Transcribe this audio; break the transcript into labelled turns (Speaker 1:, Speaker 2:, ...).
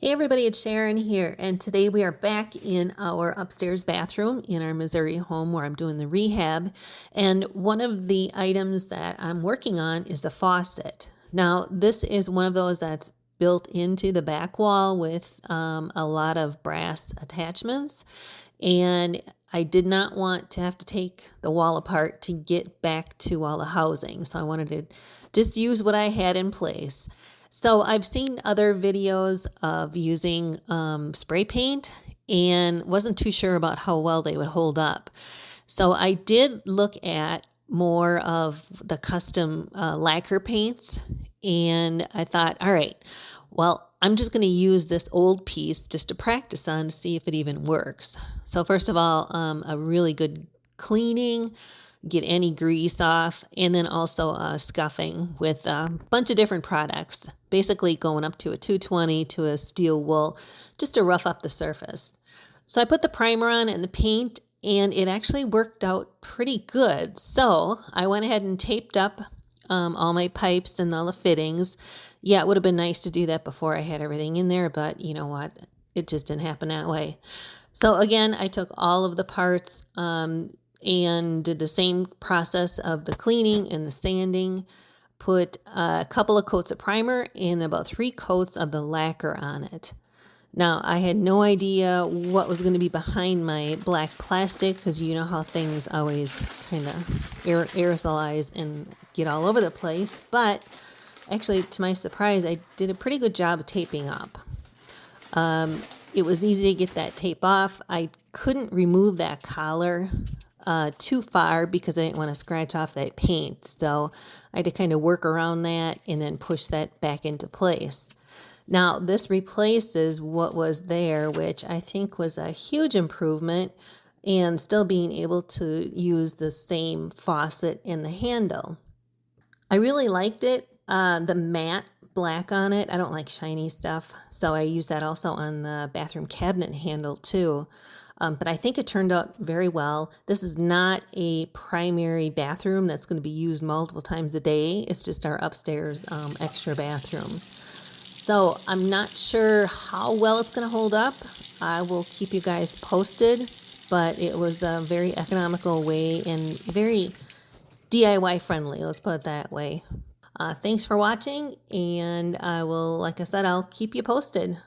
Speaker 1: Hey everybody, it's Sharon here, and today we are back in our upstairs bathroom in our Missouri home where I'm doing the rehab. And one of the items that I'm working on is the faucet. Now, this is one of those that's built into the back wall with a lot of brass attachments. And I did not want to have to take the wall apart to get back to all the housing. So I wanted to just use what I had in place. So I've seen other videos of using spray paint and wasn't too sure about how well they would hold up. So I did look at more of the custom lacquer paints, and I thought, all right, well, I'm just going to use this old piece just to practice on to see if it even works. So first of all, a really good cleaning, get any grease off, and then also scuffing with a bunch of different products, basically going up to a 220 to a steel wool just to rough up the surface. So I put the primer on and the paint, and it actually worked out pretty good. So I went ahead and taped up all my pipes and all the fittings. Yeah, it would have been nice to do that before I had everything in there, but you know what? It just didn't happen that way. So again, I took all of the parts and did the same process of the cleaning and the sanding, put a couple of coats of primer and about 3 coats of the lacquer on it. Now, I had no idea what was going to be behind my black plastic because you know how things always kind of aerosolize and get all over the place. But actually, to my surprise, I did a pretty good job of taping up. It was easy to get that tape off. I couldn't remove that collar too far because I didn't want to scratch off that paint. So I had to kind of work around that and then push that back into place. Now, this replaces what was there, which I think was a huge improvement, and still being able to use the same faucet in the handle. I really liked it. The matte black on it. I don't like shiny stuff, so I use that also on the bathroom cabinet handle too. But I think it turned out very well. This is not a primary bathroom that's going to be used multiple times a day. It's just our upstairs extra bathroom. So I'm not sure how well it's going to hold up. I will keep you guys posted, but it was a very economical way and very DIY friendly, let's put it that way. Thanks for watching, and I will, like I said, I'll keep you posted.